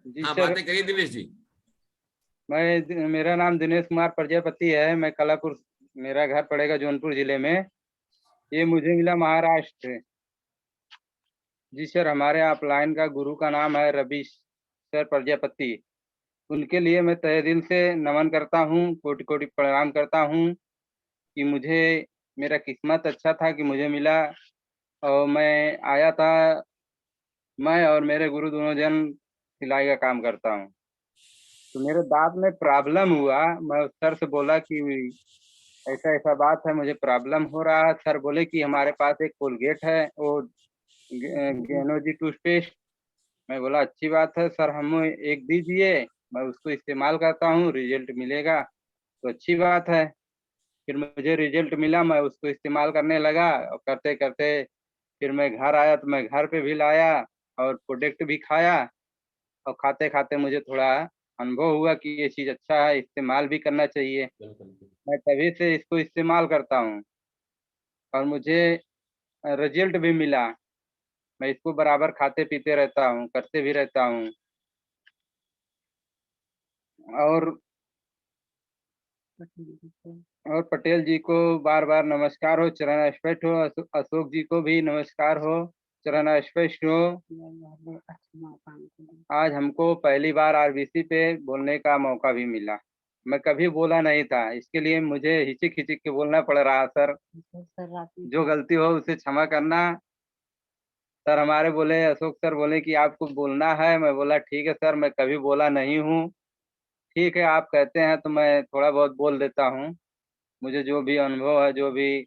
जी हाँ, सर, बातें करिए दिनेश जी। मेरा नाम दिनेश कुमार प्रजापति है। मैं कलापुर, मेरा घर पड़ेगा जौनपुर जिले में। ये मुझे मिला महाराष्ट्र से। जी सर, हमारे अपलाइन का गुरु का नाम है रवि सर प्रजापति। उनके लिए मैं तहे दिल से नमन करता हूँ, कोटि कोटि प्रणाम करता हूँ कि मुझे, मेरा किस्मत अच्छा था कि मुझे मिला। और मैं आया था, मैं और मेरे गुरु दोनों जन सिलाई का काम करता हूँ। तो मेरे दांत में प्रॉब्लम हुआ। मैं उस सर से बोला कि ऐसा ऐसा बात है, मुझे प्रॉब्लम हो रहा है। सर बोले कि हमारे पास एक कोलगेट है, वो गेनोजी टूथपेस्ट। मैं बोला अच्छी बात है सर, हम एक दीजिए, मैं उसको इस्तेमाल करता हूँ, रिजल्ट मिलेगा तो अच्छी बात है। फिर मुझे रिजल्ट मिला, मैं उसको इस्तेमाल करने लगा और करते करते फिर मैं घर आया तो मैं घर पे भी लाया और प्रोडक्ट भी खाया। और खाते खाते मुझे थोड़ा अनुभव हुआ कि ये चीज़ अच्छा है, इस्तेमाल भी करना चाहिए। मैं तभी से इसको इस्तेमाल करता हूँ और मुझे रिजल्ट भी मिला। मैं इसको बराबर खाते पीते रहता हूँ, करते भी रहता हूँ। और पटेल जी को बार बार नमस्कार हो, चरण स्पर्श हो। अशोक जी को भी नमस्कार हो, चरण स्पर्श हो। आज हमको पहली बार आरबीसी पे बोलने का मौका भी मिला। मैं कभी बोला नहीं था, इसके लिए मुझे हिचक हिचक के बोलना पड़ रहा। सर, जो गलती हो उसे क्षमा करना। सर हमारे बोले, अशोक सर बोले कि आपको बोलना है। मैं बोला ठीक है सर, मैं कभी बोला नहीं हूँ। ठीक है, आप कहते हैं तो मैं थोड़ा बहुत बोल देता हूँ। मुझे जो भी अनुभव है, जो भी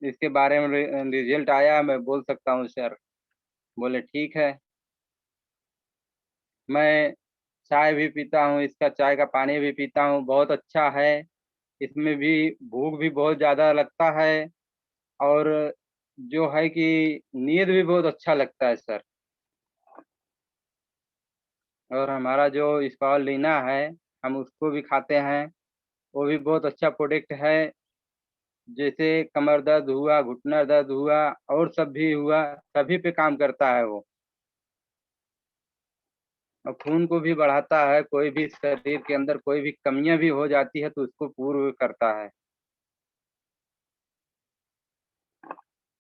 इसके बारे में रिजल्ट आया, मैं बोल सकता हूँ सर। बोले ठीक है। मैं चाय भी पीता हूँ, इसका चाय का पानी भी पीता हूँ, बहुत अच्छा है। इसमें भी भूख भी बहुत ज़्यादा लगता है और जो है कि नींद भी बहुत अच्छा लगता है सर। और हमारा जो स्पाउलिना है, हम उसको भी खाते हैं, वो भी बहुत अच्छा प्रोडक्ट है। जैसे कमर दर्द हुआ, घुटना दर्द हुआ और सब भी हुआ, सभी पे काम करता है वो। और खून को भी बढ़ाता है, कोई भी शरीर के अंदर कोई भी कमियां भी हो जाती है तो उसको पूर्ण करता है।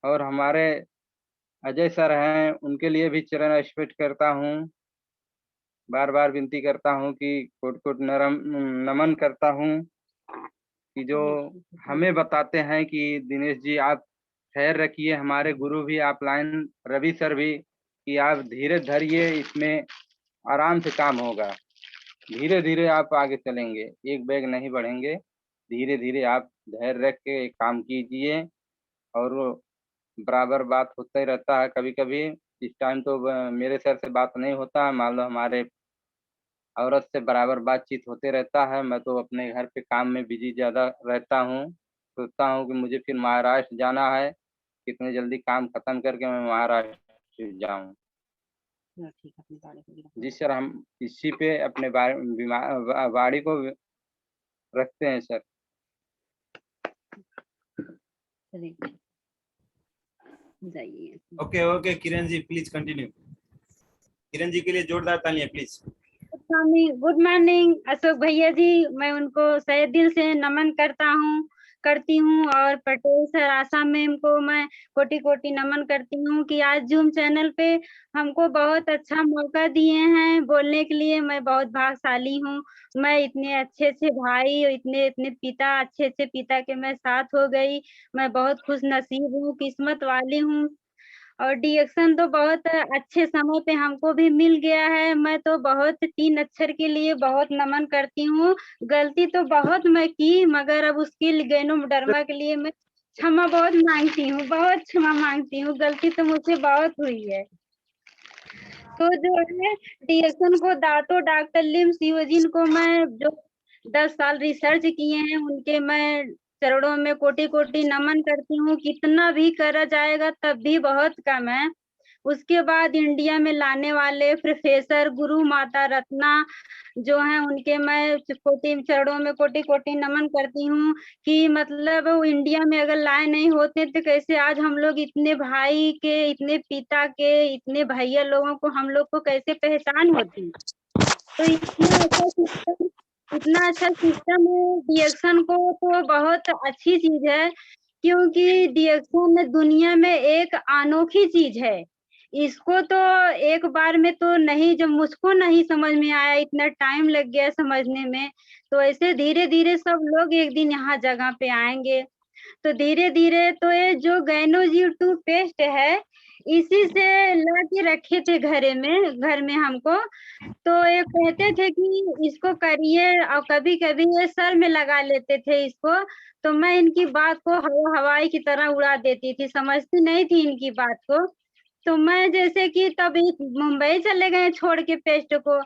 और हमारे अजय सर हैं, उनके लिए भी चरण स्पर्श करता हूँ। बार बार विनती करता हूँ कि कोट कोट नरम नमन करता हूँ कि जो हमें बताते हैं कि दिनेश जी आप खैर रखिए। हमारे गुरु भी आप लाइन रवि सर भी कि आप धीरे धरिए, इसमें आराम से काम होगा, धीरे धीरे आप आगे चलेंगे, एक बैग नहीं बढ़ेंगे, धीरे धीरे आप धैर्य रख के काम कीजिए। और वो बराबर बात होता ही रहता है। कभी कभी इस टाइम तो मेरे सर से बात नहीं होता, मान लो हमारे औरत से बराबर बातचीत होते रहता है। मैं तो अपने घर पे काम में बिजी ज़्यादा रहता हूँ। सोचता हूँ कि मुझे फिर महाराष्ट्र जाना है, कितने जल्दी काम खत्म करके मैं महाराष्ट्र जाऊँ। जी सर, हम इसी पे अपने बाड़ी को रखते हैं sir. Okay okay, Kiran ji please continue. Kiran ji के लिए जोरदार तालियां प्लीज। गुड मॉर्निंग अशोक भैया जी, मैं उनको सहे दिल से नमन करती हूँ और पटेल सर आशा मैम को मैं कोटि कोटि नमन करती हूँ कि आज जूम चैनल पे हमको बहुत अच्छा मौका दिए हैं बोलने के लिए। मैं बहुत भाग्यशाली हूँ। मैं इतने अच्छे अच्छे भाई, इतने इतने पिता, अच्छे अच्छे पिता के मैं साथ हो गई। मैं बहुत खुश नसीब हूँ, किस्मत वाली हूँ। और डिएक्शन तो बहुत अच्छे समय पे हमको भी मिल गया है। मैं तो बहुत 3 अक्षर के लिए बहुत नमन करती हूँ। गलती तो बहुत मैं की, मगर अब उसके लिए गैनोडर्मा के लिए मैं क्षमा बहुत मांगती हूँ, बहुत क्षमा मांगती हूँ। गलती तो मुझसे बहुत हुई है। तो जो है डिएक्शन को दातो डॉक्टर लिम सिवोजिन को मैं जो 10 साल रिसर्च किए हैं, उनके मैं चरणों में कोटि कोटि नमन करती हूँ। कितना भी करा जाएगा तब भी बहुत कम है। उसके बाद इंडिया में लाने वाले प्रोफेसर गुरु माता रत्ना जो हैं उनके मैं कोटि चरणों में कोटि-कोटि नमन करती हूँ कि मतलब वो इंडिया में अगर लाए नहीं होते तो कैसे आज हम लोग इतने भाई के, इतने पिता के, इतने भैया लोगों को हम लोग को कैसे पहचान होती। तो इतना अच्छा सिस्टम है डीएक्शन को तो बहुत अच्छी चीज़ है, क्योंकि डीएक्शन दुनिया में एक अनोखी चीज़ है। इसको तो एक बार में तो नहीं जब मुझको नहीं समझ में आया, इतना टाइम लग गया समझने में, तो ऐसे धीरे-धीरे सब लोग एक दिन यहाँ जगह पे आएँगे। तो धीरे-धीरे तो ये जो गैनोजी 2 पेस्ट है, इसी से ला के रखे थे घर में हमको, तो ये कहते थे कि इसको करिए और कभी-कभी ये सर में लगा लेते थे इसको, तो मैं इनकी बात को हवाई की तरह उड़ा देती थी, समझती नहीं थी इनकी बात को। तो मैं जैसे कि तभी मुंबई चले गए छोड़ के पेस्ट को,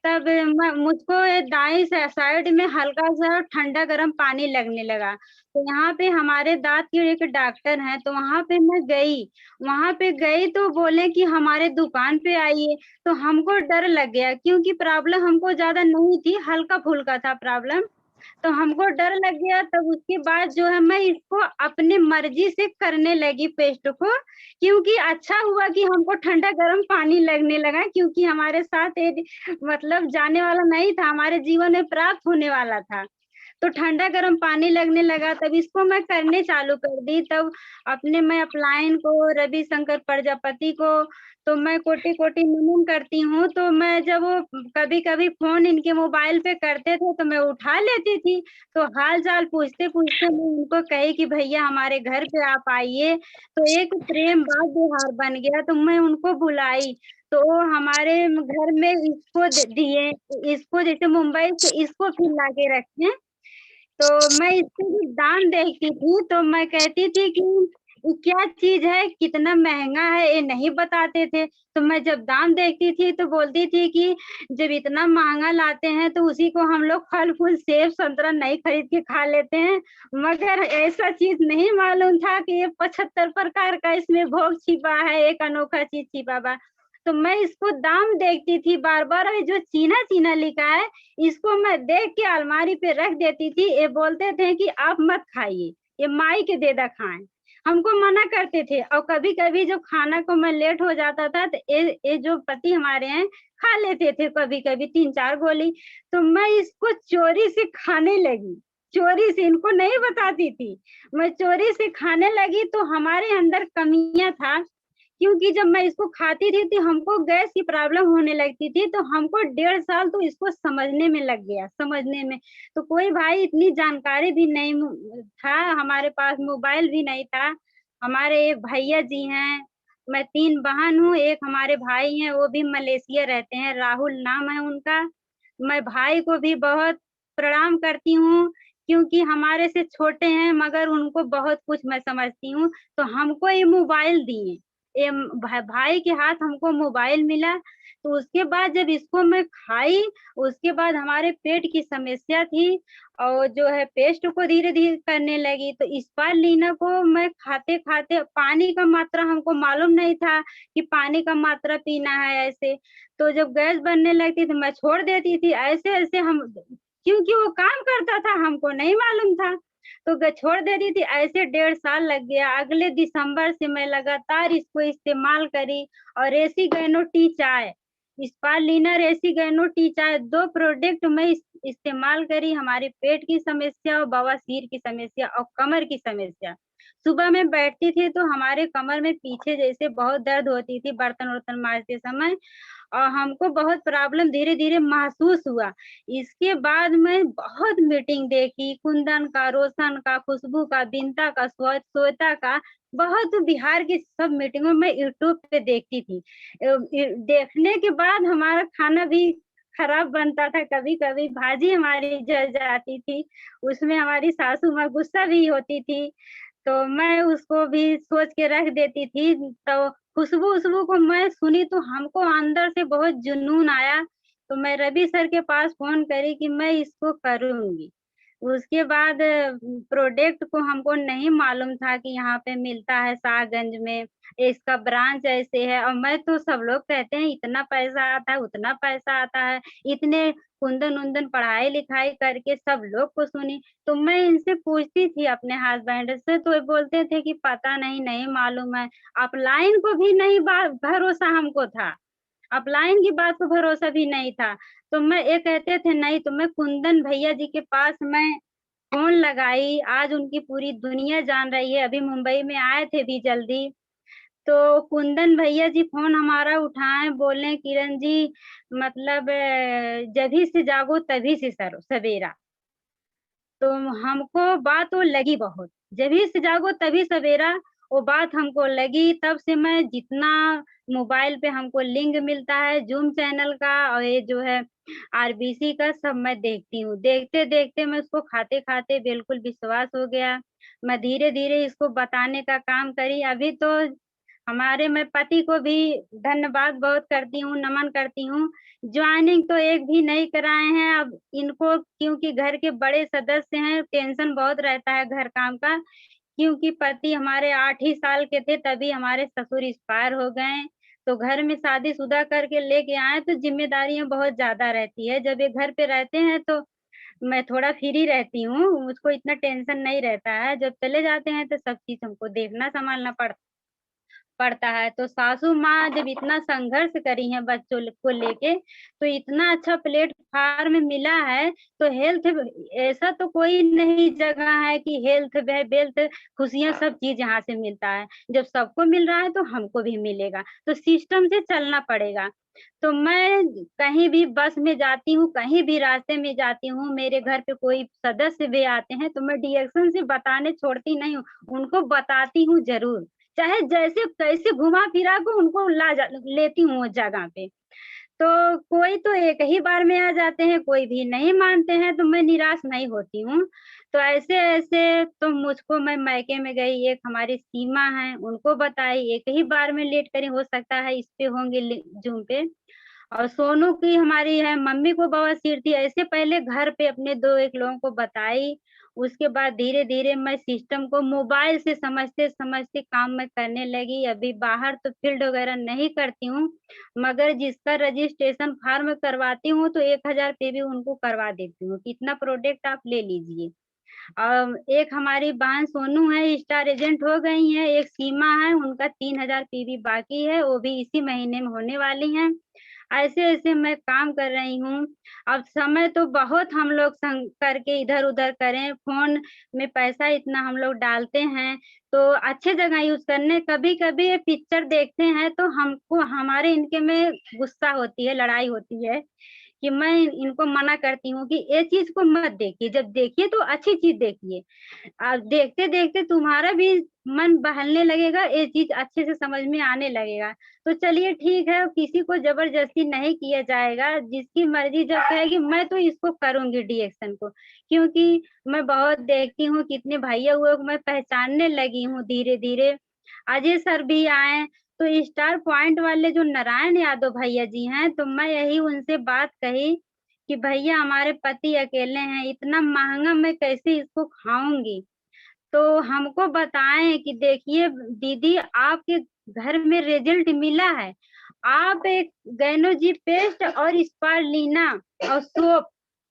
तब म मुझको ये दाएँ साइड में हल्का-सा ठंडा गरम पानी लगने लगा। तो यहाँ पे हमारे दाँत के एक डॉक्टर हैं, तो वहाँ पे मैं गई। वहाँ पे गई तो बोले कि हमारे दुकान पे आइए, तो हमको डर लग गया क्योंकि प्रॉब्लम हमको ज़्यादा नहीं थी, हल्का-फुल्का था प्रॉब्लम। तो हमको डर लग गया तब उसके बाद जो है मैं इसको अपनी मर्ज़ी से करने लगी पेस्ट को, क्योंकि अच्छा हुआ कि हमको ठंडा गरम पानी लगने लगा क्योंकि हमारे साथ एक मतलब जाने वाला नहीं था, हमारे जीवन में प्राप्त होने वाला था। तो ठंडा गरम पानी लगने लगा तब इसको मैं करने चालू कर दी, तब अपने मैं अपलाइन को, रविशंकर प्रजापति को, तो मैं कोटि-कोटि नमन करती हूँ। तो मैं जब वो कभी-कभी फ़ोन इनके मोबाइल पे करते थे तो मैं उठा लेती थी। तो हाल-चाल पूछते-पूछते मैं उनको कही कि भैया हमारे घर पे आप आइए, तो एक प्रेम बात व्यवहार बन गया तो मैं उनको बुलाई। तो वो हमारे घर में इसको दिए, इसको जैसे मुंबई से इसको फिर ला के रखे। तो मैं इसको जब दाम देखती थी, तो मैं कहती थी कि ये क्या चीज़ है, कितना महँगा है, ये नहीं बताते थे। तो मैं जब दाम देखती थी, तो बोलती थी कि जब इतना महँगा लाते हैं, तो उसी को हम लोग फल-फूल, सेब, संतरा नहीं खरीद के खा लेते हैं। मगर ऐसा चीज़ नहीं मालूम था कि ये 75 प्रकार का इसमें भोग छिपा है, एक अनोखा चीज़ छिपा बा। तो मैं इसको दाम देखती थी बार-बार और ये जो चीना-चीना लिखा है, इसको मैं देख के अलमारी पे रख देती थी। ये बोलते थे कि आप मत खाइए, ये माई के दे दा खाएँ। हमको मना करते थे और कभी-कभी जब खाना को मैं लेट हो जाता था तो ये जो पति हमारे हैं, खा लेते थे कभी-कभी 3-4 गोली। तो मैं इसको चोरी से खाने लगी, चोरी से इनको नहीं बताती थी। मैं चोरी से खाने लगी तो हमारे अंदर कमियाँ था क्योंकि जब मैं इसको खाती थी तो हमको गैस की प्रॉब्लम होने लगती थी, तो हमको 1.5 साल तो इसको समझने में लग गया, समझने में। तो कोई भाई इतनी जानकारी भी नहीं था, हमारे पास मोबाइल भी नहीं था। हमारे एक भैया जी हैं, मैं 3 बहन हूँ, एक हमारे भाई हैं, वो भी मलेशिया रहते हैं, राहुल नाम है उनका। मैं भाई को भी बहुत प्रणाम करती हूँ, क्योंकि हमारे से छोटे हैं मगर उनको बहुत कुछ मैं समझती हूँ, तो हमको ये मोबाइल दिए। ये भाई के हाथ हमको मोबाइल मिला, तो उसके बाद जब इसको मैं खाई, उसके बाद हमारे पेट की समस्या थी और जो है पेस्ट को धीरे-धीरे करने लगी। तो स्पारुलिना को मैं खाते-खाते पानी का मात्रा हमको मालूम नहीं था कि पानी का मात्रा पीना है ऐसे। तो जब गैस बनने लगती तो मैं छोड़ देती थी, ऐसे-ऐसे हम क्योंकि वो काम करता था, हमको नहीं मालूम था। तो छोड़ देती थी, ऐसे 1.5 साल लग गया। अगले दिसंबर से मैं लगातार इसको इस्तेमाल करी और रेसिगैनो टी चाय, स्पारुलिना रेसिगैनो टी चाय 2 प्रोडक्ट मैं इस्तेमाल करी हमारे पेट की समस्या और बवासीर की समस्या और कमर की समस्या। सुबह में बैठती थी तो हमारे कमर में पीछे जैसे बहुत दर्द होती थी बर्तन-वर्तन माँजते समय और हमको बहुत प्रॉब्लम धीरे-धीरे महसूस हुआ। इसके बाद मैं बहुत मीटिंग देखी, कुंदन का, रोशन का, खुशबू का, बिंता का, श्वेता का, बहुत बिहार की सब मीटिंगों में यूट्यूब पे देखती थी। देखने के बाद हमारा खाना भी खराब बनता था, कभी-कभी भाजी हमारी जल जाती थी, उसमें हमारी सासू माँ गुस्सा भी होती थी। तो मैं उसको भी सोच के रख देती थी, तो खुशबू-वुशबू को मैं सुनी तो हमको अंदर से बहुत जुनून आया, तो मैं रवि सर के पास फ़ोन करी कि मैं इसको करूँगी। उसके बाद प्रोडक्ट को हमको नहीं मालूम था कि यहाँ पे मिलता है शाहगंज में, इसका ब्रांच ऐसे है। और मैं तो सब लोग कहते हैं इतना पैसा आता है, उतना पैसा आता है, इतने कुंदन-उंदन पढ़ाई-लिखाई करके सब लोग को सुनी। तो मैं इनसे पूछती थी अपने हस्बैंड से, तो ये बोलते थे कि पता नहीं, नहीं मालूम है। अपलाइन को भी नहीं भरोसा हमको था। अपलाइन की बात को भरोसा भी नहीं था। तो मैं ये कहते थे नहीं, तो मैं कुंदन भैया जी के पास मैं फ़ोन लगाई, आज उनकी पूरी दुनिया जान रही है, अभी मुंबई में आए थे भी जल्दी। तो कुंदन भैया जी फ़ोन हमारा उठाए, बोले किरण जी मतलब जभी से जागो तभी से सवेरा। तो हमको बात वो लगी बहुत, जभी से जागो तभी सवेरा, वो बात हमको लगी। तब से मैं जितना मोबाइल पे हमको लिंक मिलता है ज़ूम चैनल का और ये जो है आरबीसी का, सब मैं देखती हूँ। देखते-देखते मैं उसको खाते-खाते बिल्कुल विश्वास हो गया। मैं धीरे-धीरे इसको बताने का काम करी। अभी तो हमारे मैं पति को भी धन्यवाद बहुत करती हूँ, नमन करती हूँ। जॉइनिंग तो एक भी नहीं कराए हैं, अब इनको क्योंकि घर के बड़े सदस्य हैं, टेंशन बहुत रहता है घर काम का, क्योंकि पति हमारे 8 ही साल के थे तभी हमारे ससुर एक्सपायर हो गए। तो घर में शादी-शुदा करके लेके आए तो ज़िम्मेदारियाँ बहुत ज़्यादा रहती है। जब ये घर पे रहते हैं तो मैं थोड़ा फ्री रहती हूँ, मुझको इतना टेंशन नहीं रहता है। जब चले जाते हैं तो सब चीज़ हमको देखना सँभालना पड़ता है। तो सासू माँ जब इतना संघर्ष करी हैं बच्चों को लेके, तो इतना अच्छा प्लेटफ़ॉर्म मिला है, तो हेल्थ ऐसा तो कोई नहीं जगह है कि हेल्थ वेल्थ खुशियाँ सब चीज़ यहाँ से मिलता है। जब सबको मिल रहा है तो हमको भी मिलेगा, तो सिस्टम से चलना पड़ेगा। तो मैं कहीं भी बस में जाती हूँ, कहीं भी रास्ते में जाती हूँ, मेरे घर पे कोई सदस्य भी आते हैं, तो मैं डायरेक्शन से बताने छोड़ती नहीं हूँ, उनको बताती हूँ ज़रूर। चाहे जैसे कैसे घुमा-फिरा के उनको लेती हूँ उस जगह पे। तो कोई तो एक ही बार में आ जाते हैं, कोई भी नहीं मानते हैं, तो मैं निराश नहीं होती हूँ। तो ऐसे-ऐसे तो मुझको मैं मायके में गई, एक हमारी सीमा है, उनको बताई, एक ही बार में लेट करी, हो सकता है इस पे होंगे ज़ूम पे। और सोनू की हमारी है, मम्मी को बवासीर थी, ऐसे पहले घर पे अपने 2-1 लोगों को बताई, उसके बाद धीरे-धीरे मैं सिस्टम को मोबाइल से समझते-समझते काम मैं करने लगी। अभी बाहर तो फ़ील्ड वगैरह नहीं करती हूँ, मगर जिसका रजिस्ट्रेशन फ़ॉर्म करवाती हूँ, तो 1000 पे भी उनको करवा देती हूँ कि इतना प्रोडक्ट आप ले लीजिए। एक हमारी बहन सोनू है, स्टार एजेंट हो गई हैं, एक सीमा है, उनका 3000 पीवी बाकी है, वो भी इसी महीने में होने वाली हैं। ऐसे-ऐसे मैं काम कर रही हूँ। अब समय तो बहुत हम लोग करके इधर-उधर करें, फ़ोन में पैसा इतना हम लोग डालते हैं, तो अच्छे जगह यूज़ करने कभी-कभी ये पिक्चर देखते हैं तो हमको हमारे इनके में गुस्सा होती है, लड़ाई होती है, कि मैं इनको मना करती हूँ कि ये चीज़ को मत देखिए, जब देखिए तो अच्छी चीज़ देखिए। देखते-देखते तुम्हारा भी मन बहलने लगेगा, ये चीज़ अच्छे से समझ में आने लगेगा। तो चलिए ठीक है, किसी को ज़बरदस्ती नहीं किया जाएगा, जिसकी मर्ज़ी जब कहेगी मैं तो इसको करूँगी डिएक्शन को। क्योंकि मैं बहुत देखती हूँ कितने भैया-वैया को मैं पहचानने लगी हूँ धीरे-धीरे। अजय सर भी आए, तो स्टार पॉइंट वाले जो नारायण यादव भैया जी हैं, तो मैं यही उनसे बात कही कि भैया हमारे पति अकेले हैं, इतना महँगा मैं कैसे इसको खाऊँगी? तो हमको बताएँ कि देखिए दीदी आपके घर में रिज़ल्ट मिला है। आप एक गैनोजी पेस्ट और स्पारुलिना और सोप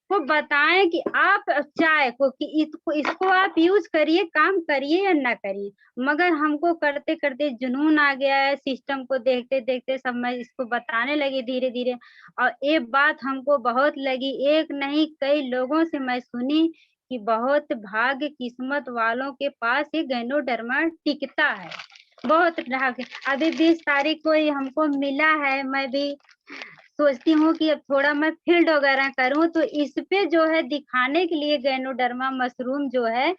को बताएँ कि आप चाय को कि इसको आप यूज़ करिए, काम करिए या ना करिए। मगर हमको करते-करते जुनून आ गया है, सिस्टम को देखते-देखते सब मैं इसको बताने लगी धीरे-धीरे और ये बात हमको बहुत लगी, एक नहीं कई लोगों से मैं सुनी कि बहुत भाग्य किस्मत वालों के पास ये गैनोडर्मा टिकता है। बहुत भाग्य अभी 20 तारीख को ये हमको मिला है, मैं भी सोचती हूँ कि अब थोड़ा मैं फ़ील्ड वगैरह करूँ, तो इस पे जो है दिखाने के लिए गैनोडर्मा मशरूम जो है,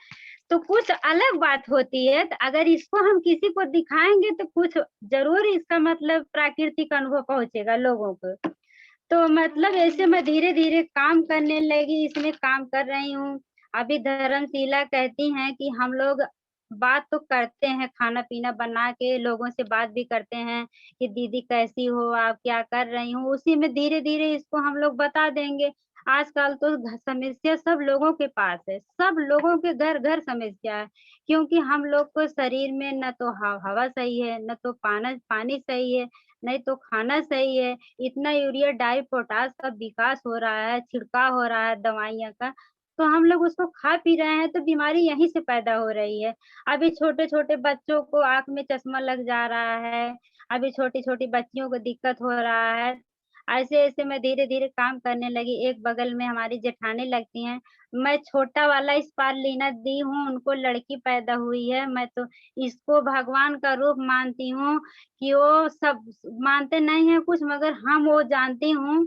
तो कुछ अलग बात होती है। तो अगर इसको हम किसी को दिखाएँगे तो कुछ ज़रूर इसका मतलब प्राकृतिक अनुभव पहुँचेगा लोगों को। तो मतलब ऐसे मैं धीरे-धीरे काम करने लगी, इसमें काम कर रही हूँ। अभी धर्मशीला कहती हैं कि हम लोग बात तो करते हैं, खाना-पीना बना के लोगों से बात भी करते हैं कि दीदी कैसी हो आप? क्या कर रही हो? उसी में धीरे-धीरे इसको हम लोग बता देंगे। आजकल तो समस्या सब लोगों के पास है, सब लोगों के घर घर समस्या है, क्योंकि हम लोग को शरीर में न तो हवा सही है, न तो पानी सही है, नहीं तो खाना सही है। इतना यूरिया डाई पोटाश का विकास हो रहा है, छिड़काव हो रहा है दवाइयाँ का, तो हम लोग उसको खा पी रहे हैं तो बीमारी यहीं से पैदा हो रही है। अभी छोटे-छोटे बच्चों को आँख में चश्मा लग जा रहा है, अभी छोटी-छोटी बच्चियों को दिक्कत हो रहा है। ऐसे-ऐसे मैं धीरे-धीरे काम करने लगी, एक बगल में हमारी जेठानी लगती हैं, मैं छोटा वाला स्पारुलिना दी हूँ, उनको लड़की पैदा हुई है, मैं तो इसको भगवान का रूप मानती हूँ कि वो सब मानते नहीं हैं कुछ मगर हम वो जानती हूँ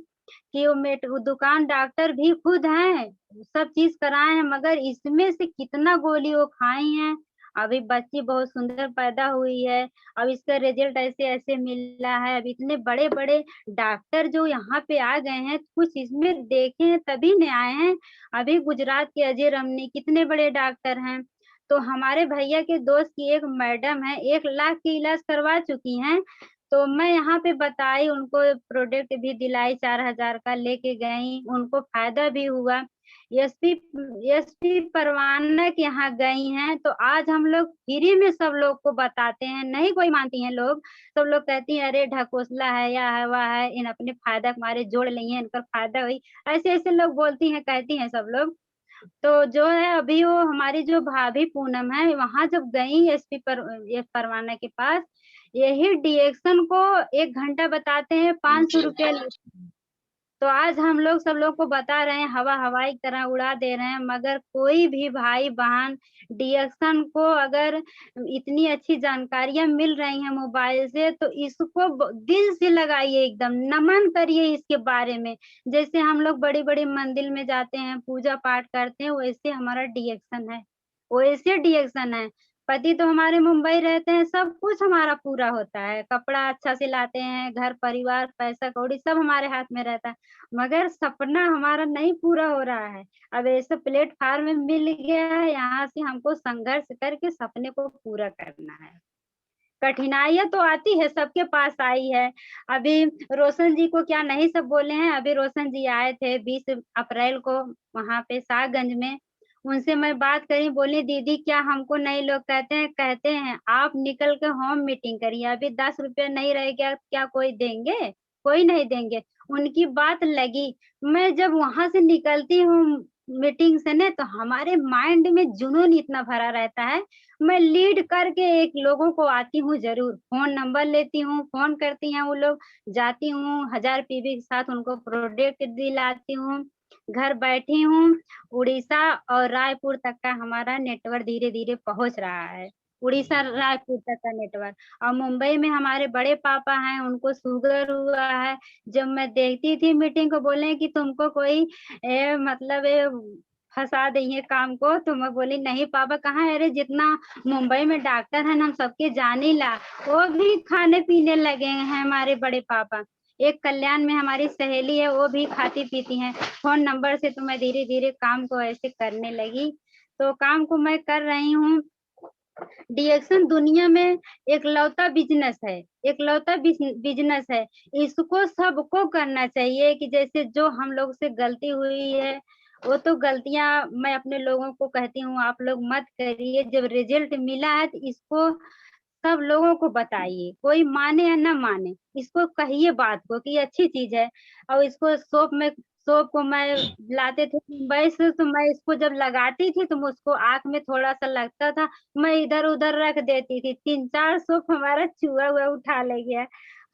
कि वो दुकान डॉक्टर भी खुद हैं, सब चीज़ कराए हैं मगर इसमें से कितना गोली वो खाई हैं। अभी बच्ची बहुत सुंदर पैदा हुई है, अब इसका रिज़ल्ट ऐसे-ऐसे मिला है, अब इतने बड़े-बड़े डॉक्टर जो यहाँ पे आ गए हैं, कुछ इसमें देखे हैं तभी न आए हैं। अभी गुजरात के अजय रमनी कितने बड़े डॉक्टर हैं। तो हमारे भैया के दोस्त की एक मैडम है, 1 लाख की इलाज करवा चुकी हैं। तो मैं यहाँ पे बताई, उनको प्रोडक्ट भी दिलाई 4000 का लेके गई, उनको फ़ायदा भी हुआ। एसपी एसपी परवाना के यहाँ गई हैं, तो आज हम लोग फ्री में सब लोग को बताते हैं, नहीं कोई मानती हैं लोग। सब लोग कहती हैं, "अरे ढकोसला है, या है, वह है, इन अपने फ़ायदा के मारे जोड़ ली हैं, इनका फ़ायदा हुई।" ऐसे-ऐसे लोग बोलती हैं, कहती हैं सब लोग। तो जो है अभी वो हमारी जो भाभी पूनम है, वहाँ जब गई एसपी ये परवाना के पास, यही डिएक्शन को 1 घंटा बताते हैं, ₹500 लेते हैं। तो आज हम लोग सब लोग को बता रहे हैं, हवा-हवाई की तरह उड़ा दे रहे हैं, मगर कोई भी भाई-बहन डिएक्शन को अगर इतनी अच्छी जानकारियाँ मिल रही हैं मोबाइल से, तो इसको दिल से लगाइए एकदम, नमन करिए इसके बारे में। जैसे हम लोग बड़ी-बड़ी मंदिर में जाते हैं, पूजा-पाठ करते हैं, वैसे हमारा डिएक्शन है, वैसे डिएक्शन है। पति तो हमारे मुंबई रहते हैं, सब कुछ हमारा पूरा होता है, कपड़ा अच्छा से लाते हैं, घर परिवार, पैसा-कौड़ी सब हमारे हाथ में रहता है, मगर सपना हमारा नहीं पूरा हो रहा है। अब ऐसे प्लेटफ़ॉर्म मिल गया है, यहाँ से हमको संघर्ष करके सपने को पूरा करना है। कठिनाइयाँ तो आती है, सबके पास आई है। अभी रोशन जी को क्या नहीं सब बोले हैं, अभी रोशन जी आए थे 20 अप्रैल को वहाँ पे शाहगंज में। उनसे मैं बात करी, बोली दीदी क्या हमको नहीं लोग कहते हैं आप निकल के होम मीटिंग करिए, अभी ₹10 नहीं रहेगा क्या कोई देंगे? कोई नहीं देंगे। उनकी बात लगी, मैं जब वहाँ से निकलती हूँ मीटिंग से ना तो हमारे माइंड में जुनून इतना भरा रहता है, मैं लीड करके एक लोगों को आती हूँ ज़रूर, फ़ोन नंबर लेती हूँ, फ़ोन करती हैं वो लोग, जाती हूँ 1000 पीवी के साथ उनको प्रोडक्ट दिलाती हूँ, घर बैठी हूँ, उड़ीसा और रायपुर तक का हमारा नेटवर्क धीरे-धीरे पहुँच रहा है। उड़ीसा, रायपुर तक का नेटवर्क और मुंबई में हमारे बड़े पापा हैं, उनको शुगर हुआ है, जब मैं देखती थी मीटिंग को बोले कि तुमको कोई मतलब फँसा देंगे काम को, तो मैं बोली नहीं पापा कहाँ है, अरे जितना मुंबई में डॉक्टर हैं हम सबके जानीला, वो भी खाने-पीने लगे हैं हमारे बड़े पापा। एक कल्याण में हमारी सहेली है, वो भी खाती-पीती हैं। फ़ोन नंबर से तो मैं धीरे-धीरे काम को ऐसे करने लगी, तो काम को मैं कर रही हूँ। डिएक्शन दुनिया में एकलौता बिज़नेस है, एकलौता बिज़नेस है। इसको सबको करना चाहिए कि जैसे जो हम लोग से गलती हुई है, वो तो गलतियाँ मैं अपने लोगों को कहती हूँ आप लोग मत करिए, जब रिज़ल्ट मिला है तो इसको सब लोगों को बताइए, कोई माने या ना माने, इसको कहिए बात को कि ये अच्छी चीज़ है और इसको सोप को मैं लाते थे मुंबई से तो मैं इसको जब लगाती थी तो मुझको आँख में थोड़ा-सा लगता था, मैं इधर-उधर रख देती थी, 3-4 सोप हमारा चूहा हुआ उठा ले गया।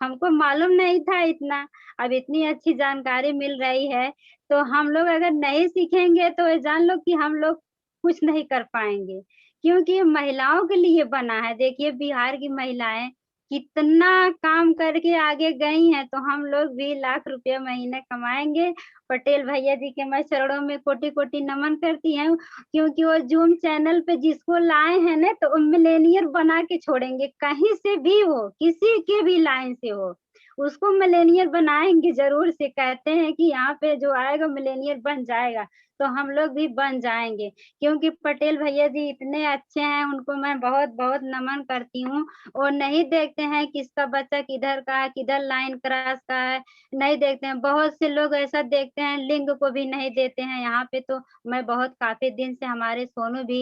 हमको मालूम नहीं था इतना, अब इतनी अच्छी जानकारी मिल रही है, तो हम लोग अगर नहीं सीखेंगे तो ये जान लो कि हम लोग कुछ नहीं कर पाएँगे। क्योंकि ये महिलाओं के लिए बना है। देखिए बिहार की महिलाएँ कितना काम करके आगे गई हैं, तो हम लोग भी लाख रुपया महीने कमाएँगे। पटेल भैया जी के मैं चरणों में कोटि-कोटि नमन करती हूँ, क्योंकि वो ज़ूम चैनल पे जिसको लाए हैं ना, तो वो मिलेनियर बना के छोड़ेंगे, कहीं से भी हो, किसी के भी लाइन से हो, उसको मिलेनियर बनाएँगे ज़रूर से। कहते हैं कि यहाँ पे जो आएगा मिलेनियर बन जाएगा। तो हम लोग भी बन जाएँगे। क्योंकि पटेल भैया जी इतने अच्छे हैं, उनको मैं बहुत-बहुत नमन करती हूँ। और नहीं देखते हैं किसका बच्चा किधर का है, किधर लाइन क्रॉस का है, नहीं देखते हैं। बहुत से लोग ऐसा देखते हैं, लिंग को भी नहीं देते हैं। यहाँ पे तो मैं बहुत काफ़ी दिन से हमारे सोनू भी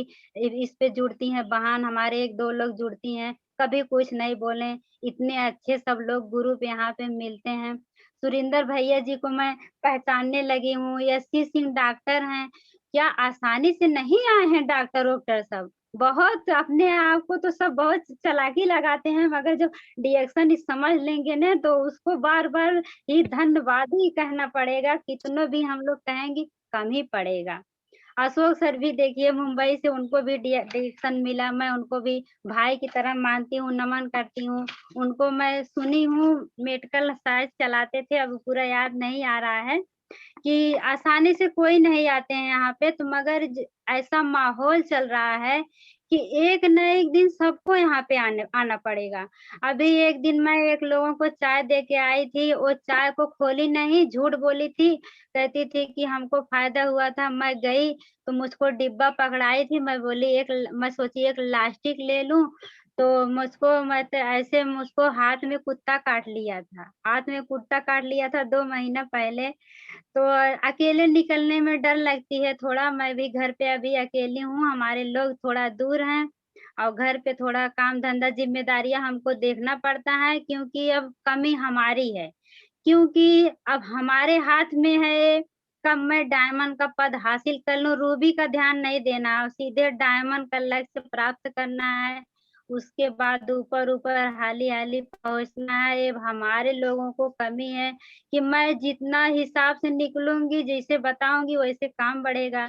इस पे जुड़ती हैं, बहन हमारे 1-2 लोग जुड़ती हैं, कभी कुछ नहीं बोले। इतने अच्छे सब लोग ग्रुप यहाँ पे मिलते हैं। सुरिंदर भैया जी को मैं पहचानने लगी हूँ, यस्सी सिंह डॉक्टर हैं। क्या आसानी से नहीं आए हैं डॉक्टर-वॉक्टर सब। बहुत अपने आप को तो सब बहुत चालाकी लगाते हैं, मगर जो डिएक्शन समझ लेंगे ना तो उसको बार-बार ही धन्यवाद ही कहना पड़ेगा, कितनो भी हम लोग कहेंगे कम ही पड़ेगा। अशोक सर भी देखिए मुंबई से उनको भी डिएक्शन मिला, मैं उनको भी भाई की तरह मानती हूँ, नमन करती हूँ। उनको मैं सुनी हूँ मेडिकल शायद चलाते थे, अब पूरा याद नहीं आ रहा है। कि आसानी से कोई नहीं आते हैं यहाँ पे तो मगर ऐसा माहौल चल रहा है कि एक न एक दिन सबको यहाँ पे आना पड़ेगा। अभी एक दिन मैं एक लोगों को चाय दे के आई थी, वो चाय को खोली नहीं, झूठ बोली थी, कहती थी कि हमको फ़ायदा हुआ था। मैं गई तो मुझको डिब्बा पकड़ाई थी, मैं बोली मैं सोची एक लास्टिक ले लूँ, तो मुझको हाथ में कुत्ता काट लिया था। हाथ में कुत्ता काट लिया था 2 महीना पहले। तो अकेले निकलने में डर लगती है थोड़ा, मैं भी घर पे अभी अकेली हूँ, हमारे लोग थोड़ा दूर हैं और घर पे थोड़ा काम-धंधा ज़िम्मेदारियाँ हमको देखना पड़ता है क्योंकि अब कमी हमारी है। क्योंकि अब हमारे हाथ में है, कब मैं डायमंड का पद हासिल कर लूँ, रूबी का ध्यान नहीं देना और सीधे डायमंड का लक्ष्य प्राप्त करना है। उसके बाद ऊपर-ऊपर हाली-हाली पहुँचना है, ये हमारे लोगों को कमी है कि मैं जितना हिसाब से निकलूँगी, जैसे बताऊँगी वैसे काम बढ़ेगा।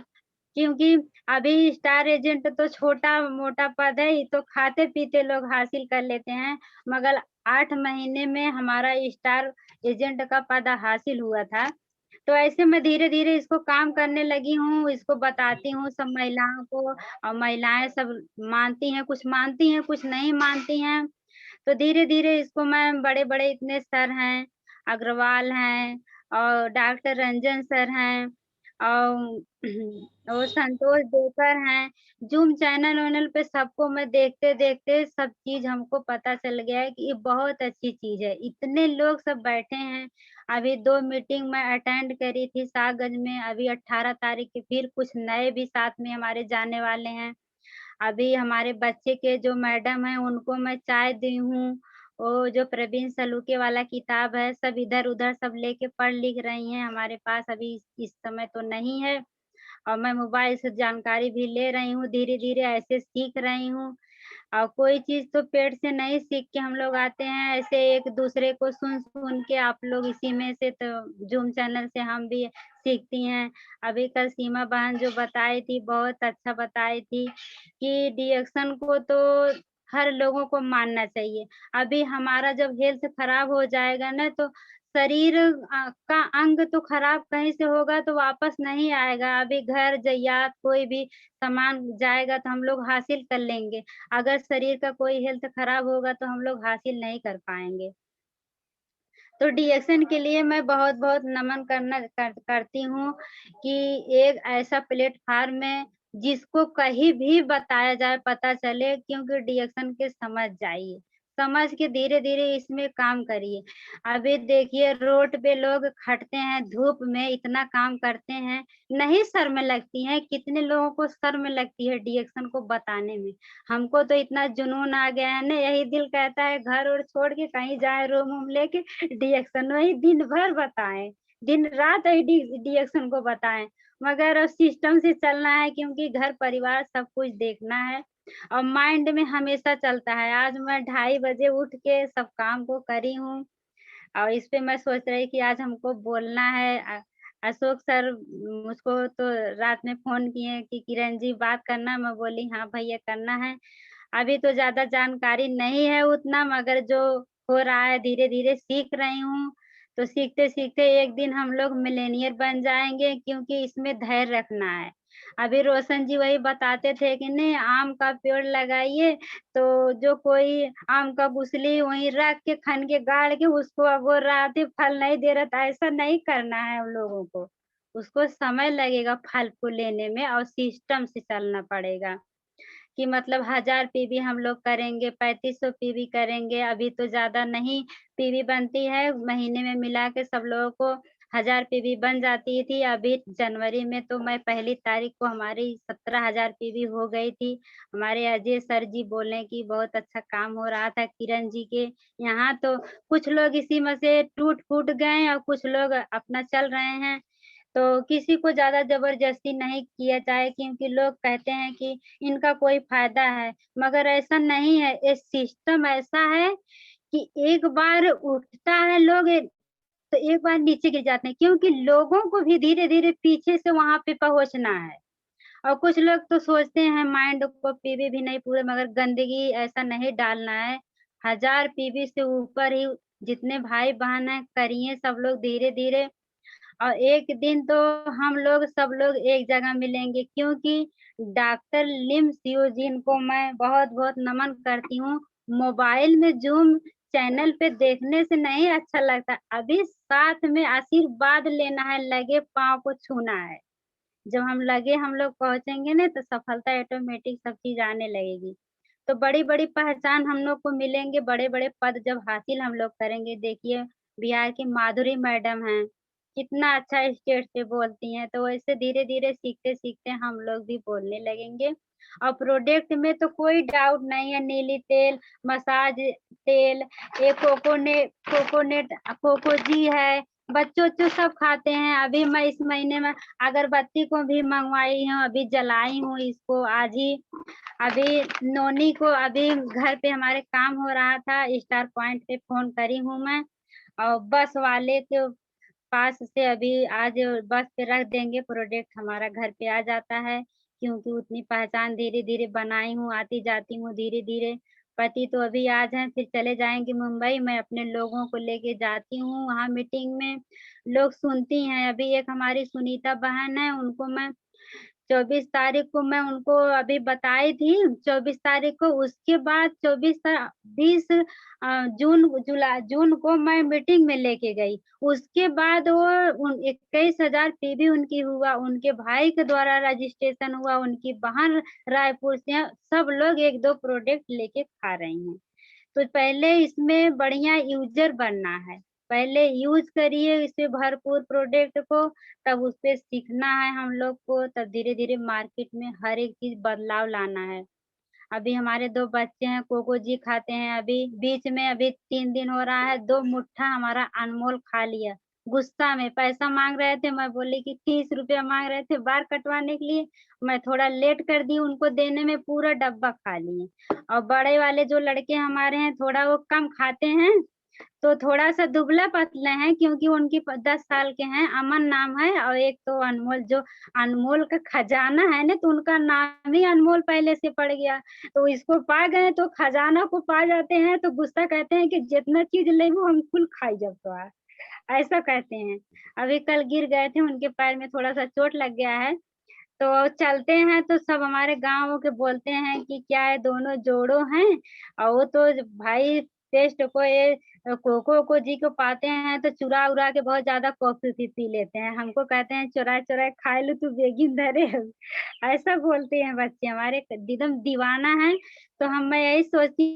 क्योंकि अभी स्टार एजेंट तो छोटा-मोटा पद है, ये तो खाते-पीते लोग हासिल कर लेते हैं, मगर 8 महीने में हमारा स्टार एजेंट का पद हासिल हुआ था। तो ऐसे मैं धीरे-धीरे इसको काम करने लगी हूँ, इसको बताती हूँ सब महिलाओं को और महिलाएँ सब मानती हैं, कुछ नहीं मानती हैं। तो धीरे-धीरे इसको मैं बड़े-बड़े इतने सर हैं, अग्रवाल हैं और डॉक्टर रंजन सर हैं और और संतोष देकर हैं। ज़ूम चैनल-वैनल पे सबको मैं देखते-देखते सब चीज़ हमको पता चल गया है कि ये बहुत अच्छी चीज़ है। इतने लोग सब बैठे हैं, अभी 2 मीटिंग मैं अटेंड करी थी सागंज में, अभी 18 तारीख के फिर कुछ नए भी साथ में हमारे जाने वाले हैं। अभी हमारे बच्चे के जो मैडम हैं उनको मैं चाय दी हूँ। वो जो प्रवीण सलूके वाला किताब है सब इधर-उधर सब लेके पढ़ लिख रही हैं। हमारे पास अभी इस समय तो नहीं है और मैं मोबाइल से जानकारी भी ले रही हूँ, धीरे-धीरे ऐसे सीख रही हूँ। और कोई चीज़ तो पेट से नहीं सीख के हम लोग आते हैं, ऐसे एक-दूसरे को सुन-सुन के आप लोग इसी में से तो ज़ूम चैनल से हम भी सीखती हैं। अभी कल सीमा बहन जो बताई थी, बहुत अच्छा बताई थी कि डिएक्शन को तो हर लोगों को मानना चाहिए। अभी हमारा जब हेल्थ खराब हो जाएगा ना तो शरीर का अंग तो खराब कहीं से होगा तो वापस नहीं आएगा। अभी घर, जैयात कोई भी सामान जाएगा तो हम लोग हासिल कर लेंगे। अगर शरीर का कोई हेल्थ खराब होगा तो हम लोग हासिल नहीं कर पाएँगे। तो डिएक्शन के लिए मैं बहुत-बहुत नमन करती हूँ कि एक ऐसा प्लेटफ़ॉर्म है जिसको कहीं भी बताया जाए, पता चले क्योंकि डिएक्शन के समझ जाइए। समझ के धीरे-धीरे इसमें काम करिए। अभी देखिए रोड पे लोग खटते हैं, धूप में इतना काम करते हैं, नहीं शर्म लगती है, कितने लोगों को शर्म लगती है डिएक्शन को बताने में। हमको तो इतना जुनून आ गया है ना, यही दिल कहता है घर-ओर छोड़ के कहीं जाएँ रूम-वूम लेके डिएक्शन वही दिन भर बताएँ, दिन-रात वही डिएक्शन को बताएँ। मगर अब सिस्टम से चलना है क्योंकि घर परिवार सब कुछ देखना है और माइंड में हमेशा चलता है। आज मैं 2:30 बजे उठ के सब काम को करी हूँ और इस पे मैं सोच रही कि आज हमको बोलना है। अशोक सर मुझको तो रात में फ़ोन किए कि किरण जी बात करना, मैं बोली हाँ भैया करना है। अभी तो ज़्यादा जानकारी नहीं है उतना मगर जो हो रहा है धीरे-धीरे सीख रही हूँ। तो सीखते-सीखते एक दिन हम लोग मिलेनियर बन जाएँगे क्योंकि इसमें धैर्य रखना है। अभी रोशन जी वही बताते थे कि नहीं आम का पेड़ लगाइए तो जो कोई आम का गुठली वहीं रख के खन के गाड़ के उसको अगोर रहा थे फल नहीं दे रहा था, ऐसा नहीं करना है हम लोगों को। उसको समय लगेगा फल को लेने में और सिस्टम से चलना पड़ेगा। कि मतलब 1000 पीवी हम लोग करेंगे, 3500 पीवी करेंगे, अभी तो ज़्यादा नहीं पीवी बनती है, महीने में मिला के सब लोगों को 1000 पीवी बन जाती थी। अभी जनवरी में तो मैं पहली तारीख को हमारी 17,000 पीवी हो गई थी। हमारे अजय सर जी बोले कि बहुत अच्छा काम हो रहा था किरण जी के यहाँ, तो कुछ लोग इसी में से टूट-फूट गए और कुछ लोग अपना चल रहे हैं। तो किसी को ज़्यादा ज़बरदस्ती नहीं किया जाए क्योंकि लोग कहते हैं कि इनका कोई फ़ायदा है, मगर ऐसा नहीं है। ये सिस्टम ऐसा है कि एक बार उठता है लोग तो एक बार नीचे गिर जाते हैं क्योंकि लोगों को भी धीरे-धीरे पीछे से वहाँ पे पहुँचना है। और कुछ लोग तो सोचते हैं माइंड को पीवी भी नहीं पूरे मगर गंदगी ऐसा नहीं डालना है। 1000 पीवी से ऊपर ही जितने भाई-बहन हैं करिए सब लोग धीरे-धीरे और एक दिन तो हम लोग सब लोग एक जगह मिलेंगे क्योंकि डॉक्टर लिम सियो जिनको मैं बहुत-बहुत नमन करती हूँ। मोबाइल में ज़ूम चैनल पे देखने से नहीं अच्छा लगता, अभी साथ में आशीर्वाद लेना है, लगे पाँव को छूना है। जब हम लगे हम लोग पहुँचेंगे ना तो सफलता ऑटोमेटिक सब चीज़ आने लगेगी। तो बड़ी-बड़ी पहचान हम लोग को मिलेंगे, बड़े-बड़े पद जब हासिल हम लोग करेंगे, देखिए बिहार की माधुरी मैडम हैं, कितना अच्छा स्टेज पे बोलती हैं, तो वैसे धीरे-धीरे सीखते-सीखते हम लोग भी बोलने लगेंगे। और प्रोडक्ट में तो कोई डाउट नहीं है, नीली तेल, मसाज तेल, ये कोकोनट कोकोजी है, बच्चों-वच्चों सब खाते हैं। अभी मैं इस महीने में अगरबत्ती को भी मँगवाई हूँ, अभी जलाई हूँ इसको आज ही। अभी नोनी को अभी घर पे हमारे काम हो रहा था, स्टार पॉइंट पे फ़ोन करी हूँ मैं और बस वाले के पास से अभी आज बस पे रख देंगे, प्रोडक्ट हमारा घर पे आ जाता है, क्योंकि उतनी पहचान धीरे-धीरे बनाई हूँ, आती-जाती हूँ धीरे-धीरे। पति तो अभी आज हैं, फिर चले जाएँगे मुंबई, मैं अपने लोगों को लेके जाती हूँ वहाँ मीटिंग में, लोग सुनती हैं। अभी एक हमारी सुनीता बहन है, उनको मैं 24 तारीख को मैं उनको अभी बताई थी, 24 तारीख को उसके बाद 20 जून को मैं मीटिंग में लेके गई। उसके बाद वो 21,000 पीवी उनकी हुआ, उनके भाई के द्वारा रजिस्ट्रेशन हुआ, उनकी बहन रायपुर से हैं, सब लोग 1-2 प्रोडक्ट लेके खा रही हैं। तो पहले इसमें बढ़िया यूज़र बनना है। पहले यूज़ करिए इसे भरपूर प्रोडक्ट को, तब उसपे सीखना है हम लोग को, तब धीरे-धीरे मार्केट में हर एक चीज़ बदलाव लाना है। अभी हमारे 2 बच्चे हैं, कोको जी खाते हैं अभी, बीच में अभी 3 दिन हो रहा है, 2 मुट्ठा हमारा अनमोल खा लिया। गुस्सा में पैसा माँग रहे थे, मैं बोली कि 30 रुपया माँग रहे थे बाल कटवाने के लिए, मैं थोड़ा लेट कर दी उनको देने में, पूरा डब्बा खा लिए। और बड़े वाले जो लड़के हमारे हैं, थोड़ा वो कम खाते हैं, तो थोड़ा-सा दुबला-पतले हैं क्योंकि उनकी 10 साल के हैं, अमन नाम है और एक तो अनमोल जो अनमोल का खजाना है ना, तो उनका नाम ही अनमोल पहले से पड़ गया। तो इसको पा गए तो खजाना को पा जाते हैं, तो गुस्सा कहते हैं कि जितना चीज़ लेबो हम कुल खाई जब तोहार, ऐसा कहते हैं। अभी कल गिर गए थे, उनके पैर में थोड़ा-सा चोट लग गया है, तो चलते हैं तो सब हमारे गाँव के बोलते हैं कि क्या ये दोनों जोड़ो हैं और वो तो भाई टेस्ट को ये कोको जी को पाते हैं तो चुरा-उरा के बहुत ज़्यादा कॉफ़ी भी पी लेते हैं। हमको कहते हैं चुरा-चुरा खाए लो तू बेगिन धरे हउ। ऐसा बोलते हैं बच्चे हमारे एकदम दीवाना हैं, तो हम मैं यही सोचती